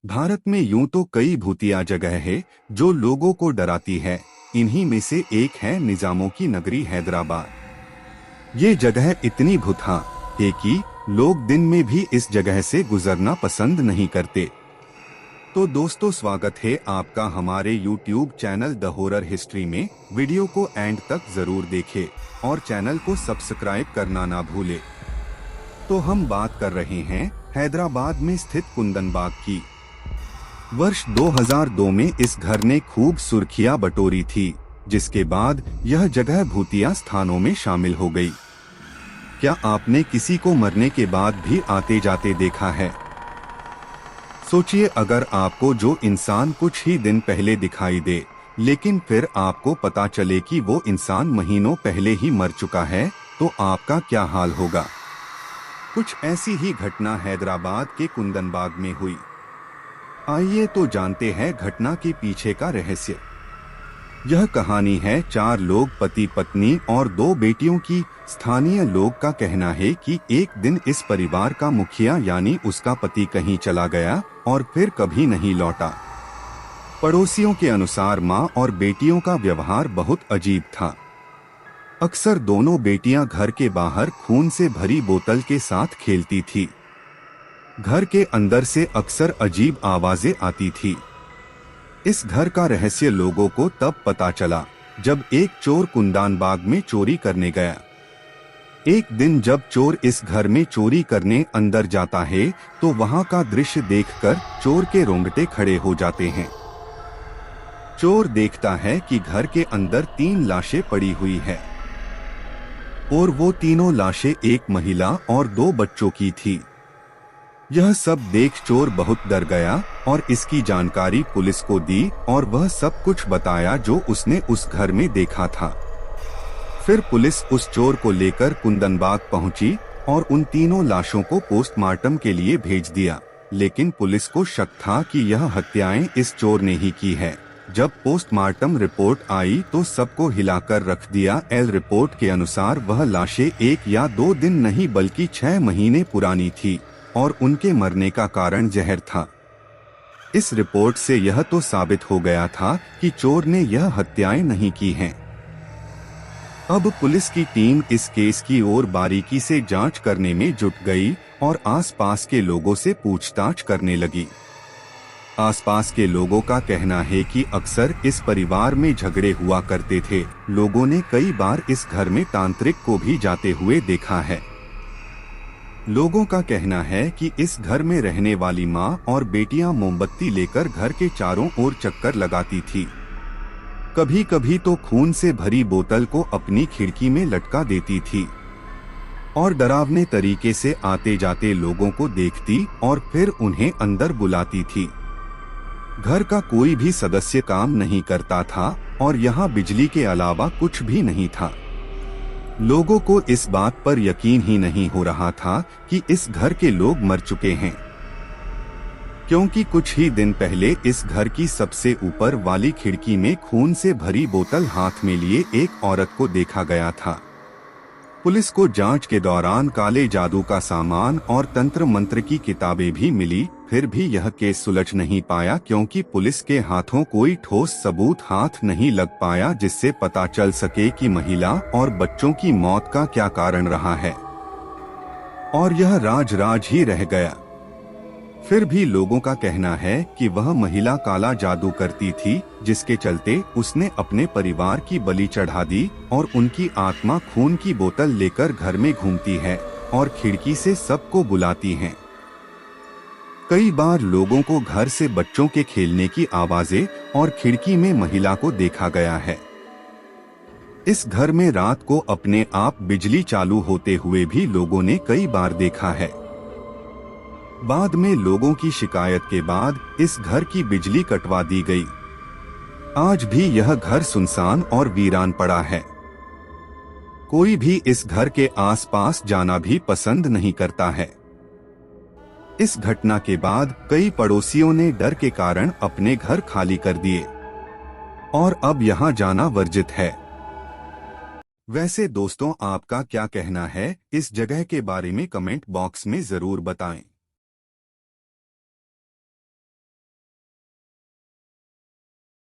भारत में यूं तो कई भूतिया जगह है जो लोगों को डराती है। इन्हीं में से एक है निजामों की नगरी हैदराबाद। ये जगह इतनी भूतिया है कि लोग दिन में भी इस जगह से गुजरना पसंद नहीं करते। तो दोस्तों, स्वागत है आपका हमारे YouTube channel the horror history में। वीडियो को एंड तक जरूर देखें और चैनल को सब्सक्राइब करना ना भूले। तो हम बात कर रहे हैं हैदराबाद में स्थित कुंदन बाग की। वर्ष 2002 में इस घर ने खूब सुर्खियां बटोरी थी, जिसके बाद यह जगह भूतिया स्थानों में शामिल हो गई। क्या आपने किसी को मरने के बाद भी आते जाते देखा है? सोचिए, अगर आपको जो इंसान कुछ ही दिन पहले दिखाई दे, लेकिन फिर आपको पता चले कि वो इंसान महीनों पहले ही मर चुका है, तो आपका क्या हाल होगा? कुछ ऐसी ही घटना हैदराबाद के कुंदन बाग में हुई। आइए तो जानते हैं घटना के पीछे का रहस्य। यह कहानी है 4 लोग, पति पत्नी और 2 बेटियों की। स्थानीय लोग का कहना है कि एक दिन इस परिवार का मुखिया यानी उसका पति कहीं चला गया और फिर कभी नहीं लौटा। पड़ोसियों के अनुसार मां और बेटियों का व्यवहार बहुत अजीब था। अक्सर दोनों बेटियां घर के बाहर खून से भरी बोतल के साथ खेलती थी। घर के अंदर से अक्सर अजीब आवाजें आती थी। इस घर का रहस्य लोगों को तब पता चला जब एक चोर कुंदन बाग में चोरी करने गया। एक दिन जब चोर इस घर में चोरी करने अंदर जाता है, तो वहां का दृश्य देखकर चोर के रोंगटे खड़े हो जाते हैं। चोर देखता है कि घर के अंदर 3 लाशें पड़ी हुई है और वो तीनों लाशें एक महिला और 2 बच्चों की थी। यह सब देख चोर बहुत डर गया और इसकी जानकारी पुलिस को दी और वह सब कुछ बताया जो उसने उस घर में देखा था। फिर पुलिस उस चोर को लेकर कुंदन बाग पहुंची और उन तीनों लाशों को पोस्टमार्टम के लिए भेज दिया, लेकिन पुलिस को शक था कि यह हत्याएं इस चोर ने ही की है। जब पोस्टमार्टम रिपोर्ट आई तो सबको हिलाकर रख दिया। रिपोर्ट के अनुसार वह लाशें 1 या 2 दिन नहीं बल्कि 6 महीने पुरानी थी और उनके मरने का कारण जहर था। इस रिपोर्ट से यह तो साबित हो गया था कि चोर ने यह हत्याएं नहीं की हैं। अब पुलिस की टीम इस केस की ओर बारीकी से जांच करने में जुट गई और आसपास के लोगों से पूछताछ करने लगी। आसपास के लोगों का कहना है कि अक्सर इस परिवार में झगड़े हुआ करते थे। लोगों ने कई बार इस घर में तांत्रिक को भी जाते हुए देखा है। लोगों का कहना है कि इस घर में रहने वाली मां और बेटियां मोमबत्ती लेकर घर के चारों ओर चक्कर लगाती थी। कभी कभी तो खून से भरी बोतल को अपनी खिड़की में लटका देती थी और डरावने तरीके से आते जाते लोगों को देखती और फिर उन्हें अंदर बुलाती थी। घर का कोई भी सदस्य काम नहीं करता था और यहाँ बिजली के अलावा कुछ भी नहीं था। लोगों को इस बात पर यकीन ही नहीं हो रहा था कि इस घर के लोग मर चुके हैं, क्योंकि कुछ ही दिन पहले इस घर की सबसे ऊपर वाली खिड़की में खून से भरी बोतल हाथ में लिए एक औरत को देखा गया था। पुलिस को जांच के दौरान काले जादू का सामान और तंत्र मंत्र की किताबें भी मिली, फिर भी यह केस सुलझ नहीं पाया क्योंकि पुलिस के हाथों कोई ठोस सबूत हाथ नहीं लग पाया जिससे पता चल सके कि महिला और बच्चों की मौत का क्या कारण रहा है, और यह राज ही रह गया। फिर भी लोगों का कहना है कि वह महिला काला जादू करती थी, जिसके चलते उसने अपने परिवार की बलि चढ़ा दी और उनकी आत्मा खून की बोतल लेकर घर में घूमती है और खिड़की से सबको बुलाती है। कई बार लोगों को घर से बच्चों के खेलने की आवाजें और खिड़की में महिला को देखा गया है। इस घर में रात को अपने आप बिजली चालू होते हुए भी लोगों ने कई बार देखा है। बाद में लोगों की शिकायत के बाद इस घर की बिजली कटवा दी गई। आज भी यह घर सुनसान और वीरान पड़ा है। कोई भी इस घर के आसपास जाना भी पसंद नहीं करता है। इस घटना के बाद कई पड़ोसियों ने डर के कारण अपने घर खाली कर दिए और अब यहाँ जाना वर्जित है। वैसे दोस्तों, आपका क्या कहना है इस जगह के बारे में कमेंट बॉक्स में जरूर बताएं।